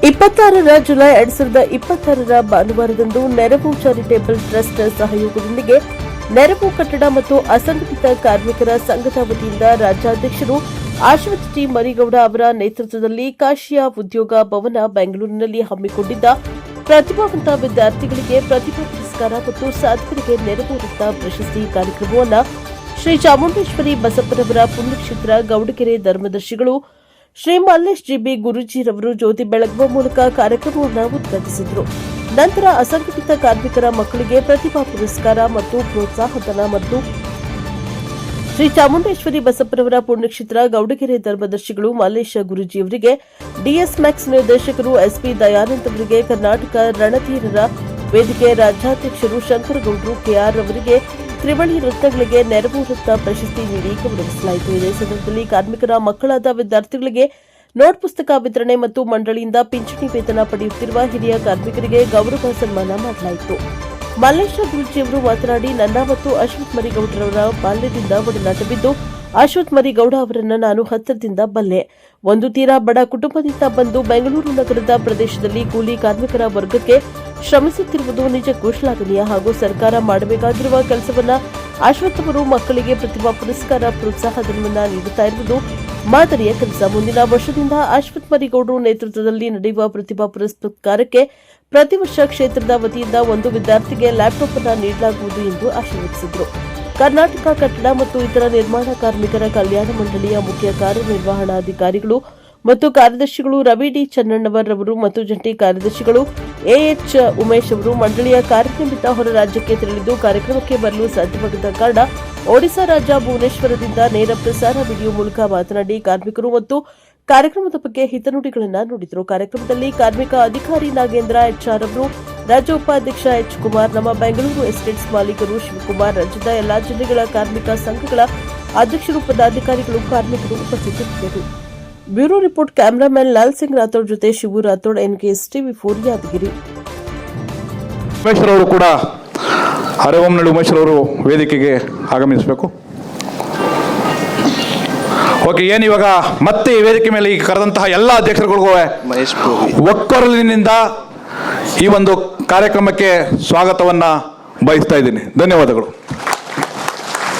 26 July 2026 ಭಾನುವಾರದಂದು ನೆರವು charitable trust ಸಹಯೋಗದೊಂದಿಗೆ ನೆರವು ಕಟ್ಟಡ ಮತ್ತು ಅಸಂಘಟಿತ ಕಾರ್ಮಿಕರ ಸಂಘದ ವತಿಯಿಂದ ರಾಜ್ಯಾಧ್ಯಕ್ಷರು ಅಶ್ವಥ್ ಟಿ ಮರಿಗೌಡ ಅವರ ನೇತೃತ್ವದಲ್ಲಿ ಕಾಶಿಯಾ ಉದ್ಯೋಗ ಭವನ ಬೆಂಗಳೂರಿನಲ್ಲಿ ಹಮ್ಮಿಕೊಂಡಿದ್ದ ಪ್ರತಿಭಾವಂತ ವಿದ್ಯಾರ್ಥಿಗಳಿಗೆ ಪ್ರತಿಭಾ ಪುರಸ್ಕಾರ ಮತ್ತು ಸಾಧಕರಿಗೆ ನೆರವು ರತ್ನ ಪ್ರಶಸ್ತಿ ಕಾರ್ಯಕ್ರಮವನ್ನು ಶ್ರೀ ಚಾಮುಂಡೇಶ್ವರಿ ಬಸಪ್ಪನವರ ಪುಣ್ಯಕ್ಷೇತ್ರ ಗೌಡಗೆರೆ ಧರ್ಮದರ್ಶಿಗಳು ಶ್ರೀ ಮಲ್ಲೇಶ್ ಜಿಬಿ ಗುರೂಜಿರವರು ಜ್ಯೋತಿ ಬೆಳಗುವ ಮೂಲಕ ಕಾರ್ಯಕ್ರಮವನ್ನು ಉದ್ಘಾಟಿಸಿದರು. ನಂತರ ಅಸಂಘಟಿತ ಕಾರ್ಮಿಕರ ಮಕ್ಕಳಿಗೆ ಪ್ರತಿಭಾ ಪುರಸ್ಕಾರ ಮತ್ತು ಪ್ರೋತ್ಸಾಹಧನ ಮತ್ತು ಶ್ರೀ ಚಾಮುಂಡೇಶ್ವರಿ ಬಸಪ್ಪನವರ ಪುಣ್ಯಕ್ಷೇತ್ರ ಗೌಡಗೆರೆ ಧರ್ಮದರ್ಶಿಗಳು ಮಲ್ಲೇಶ್ ಗುರೂಜಿಯವರಿಗೆ, ಡಿಎಸ್ ಮ್ಯಾಕ್ಸ್ ನಿರ್ದೇಶಕರು ಎಸ್ಪಿ ದಯಾನಂದ್ ಅವರಿಗೆ, ಕರ್ನಾಟಕ ರಣಧೀರರ ವೇದಿಕೆ ರಾಜ್ಯಾಧ್ಯಕ್ಷರು ಶಂಕರಗೌಡರು ಕೆಆರ್ ಅವರಿಗೆ ತ್ರಿವಳಿ ರತ್ನಗಳಿಗೆ ನೆರವು ರತ್ನ ಪ್ರಶಸ್ತಿ ನೀಡಿ ಗೌರವಿಸಲಾಯಿತು. ಇದೇ ಸಂದರ್ಭದಲ್ಲಿ ಕಾರ್ಮಿಕರ ಮಕ್ಕಳಾದ ವಿದ್ಯಾರ್ಥಿಗಳಿಗೆ ನೋಟ್ ಪುಸ್ತಕ ವಿತರಣೆ ಮತ್ತು ಮಂಡಳಿಯಿಂದ ಪಿಂಚಣಿ ವೇತನ ಪಡೆಯುತ್ತಿರುವ ಹಿರಿಯ ಕಾರ್ಮಿಕರಿಗೆ ಗೌರವ ಸನ್ಮಾನ ಮಾಡಲಾಯಿತು. ಮಲ್ಲೇಶ ಗುರೂಜಿಯವರು ಮಾತನಾಡಿ, ನನ್ನ ಮತ್ತು ಅಶ್ವಥ್ ಮರಿಗೌಡರವರ ಬಾಲ್ಯದಿಂದ ಒಡನಾಟವಿದ್ದು, ಅಶ್ವಥ್ ಮರಿಗೌಡ ಅವರನ್ನು ನಾನು ಹತ್ತಿರದಿಂದ ಬಲ್ಲೆ. ಒಂದು ತೀರಾ ಬಡ ಕುಟುಂಬದಿಂದ ಬಂದು ಬೆಂಗಳೂರು ನಗರದ ಪ್ರದೇಶದಲ್ಲಿ ಕೂಲಿ ಕಾರ್ಮಿಕರ ವರ್ಗಕ್ಕೆ ಶ್ರಮಿಸುತ್ತಿರುವುದು ನಿಜಕ್ಕೂ ಶ್ಲಾಘನೀಯ ಹಾಗೂ ಸರ್ಕಾರ ಮಾಡಬೇಕಾಗಿರುವ ಕೆಲಸವನ್ನ ಅಶ್ವಥ್ ಅವರು ಮಕ್ಕಳಿಗೆ ಪ್ರತಿಭಾ ಪುರಸ್ಕಾರ ಪ್ರೋತ್ಸಾಹಧನವನ್ನು ನೀಡುತ್ತಾ ಇರುವುದು ಮಾದರಿಯ ಕೆಲಸ. ಮುಂದಿನ ವರ್ಷದಿಂದ ಅಶ್ವಥ್ ಮರಿಗೌಡರು ನೇತೃತ್ವದಲ್ಲಿ ನಡೆಯುವ ಪ್ರತಿಭಾ ಪುರಸ್ಕಾರಕ್ಕೆ ಪ್ರತಿ ವರ್ಷ ಕ್ಷೇತ್ರದ ವತಿಯಿಂದ ಒಂದು ವಿದ್ಯಾರ್ಥಿಗೆ ಲ್ಯಾಪ್ಟಾಪ್ ಅನ್ನು ನೀಡಲಾಗುವುದು ಎಂದು ಆಶೀರ್ವದಿಸಿದರು. ಕರ್ನಾಟಕ ಕಟ್ಟಡ ಮತ್ತು ಇತರ ನಿರ್ಮಾಣ ಕಾರ್ಮಿಕರ ಕಲ್ಯಾಣ ಮಂಡಳಿಯ ಮುಖ್ಯ ಕಾರ್ಯನಿರ್ವಹಣಾಧಿಕಾರಿಗಳು ಮತ್ತು ಕಾರ್ಯದರ್ಶಿಗಳು ರವಿ ಡಿ ಚನ್ನಣ್ಣವರ್ ಅವರು ಮತ್ತು ಜಂಟಿ ಕಾರ್ಯದರ್ಶಿಗಳು ಎಎಚ್ ಉಮೇಶ್ ಅವರು ಮಂಡಳಿಯ ಕಾರ್ಯನಿಮಿತ್ತ ಹೊರ ರಾಜ್ಯಕ್ಕೆ ತೆರಳಿದ್ದು ಕಾರ್ಯಕ್ರಮಕ್ಕೆ ಬರಲು ಸಾಧ್ಯವಾಗದ ಕಾರಣ ಒಡಿಶಾ ರಾಜ್ಯ ಭುವನೇಶ್ವರದಿಂದ ನೇರ ಪ್ರಸಾರ ವಿಡಿಯೋ ಮೂಲಕ ಮಾತನಾಡಿ ಕಾರ್ಮಿಕರು ಮತ್ತು ಕಾರ್ಯಕ್ರಮದ ಬಗ್ಗೆ ಹಿತನುಡಿಗಳನ್ನು ನುಡಿದರು. ಕಾರ್ಯಕ್ರಮದಲ್ಲಿ ಕಾರ್ಮಿಕ ಅಧಿಕಾರಿ ನಾಗೇಂದ್ರ ಎಚ್ಆರ್ ಅವರು, ರಾಜ್ಯ ಉಪಾಧ್ಯಕ್ಷ ಎಚ್ ಕುಮಾರ್, ನಮ್ಮ ಬೆಂಗಳೂರು ಎಸ್ಟೇಟ್ಸ್ ಮಾಲೀಕರು ಶಿವಕುಮಾರ್, ರಾಜ್ಯದ ಎಲ್ಲಾ ಜಿಲ್ಲೆಗಳ ಕಾರ್ಮಿಕ ಸಂಘಗಳ ಅಧ್ಯಕ್ಷರು, ಪದಾಧಿಕಾರಿಗಳು, ಕಾರ್ಮಿಕರು ಉಪಸ್ಥಿತರಿದ್ದರು. Bureau report. Cameraman Lal Singh Rathod ಜೊತೆ ಶಿವು ರಾಥೋಡ್, ಎನ್ಕೆಎಸ್ ಟಿವಿ4 ಯಾದಗಿರಿ. ಉಮೇಶ್ವರವರು ಕೂಡ ಅರೆಹೊಮ್ನಳ್ಳಿ ಉಮೇಶ್ವರವರು ವೇದಿಕೆಗೆ ಆಗಮಿಸಬೇಕು. ಓಕೆ, ಏನಿವಾಗ ಮತ್ತೆ ಈ ವೇದಿಕೆ ಮೇಲೆ ಈ ಕರೆದಂತಹ ಎಲ್ಲ ಅಧ್ಯಕ್ಷರುಗಳಿಗೂ ಒಕ್ಕೊರಲಿನಿಂದ ಈ ಒಂದು ಕಾರ್ಯಕ್ರಮಕ್ಕೆ ಸ್ವಾಗತವನ್ನ ಬಯಸ್ತಾ ಇದ್ದೀನಿ. ಧನ್ಯವಾದಗಳು.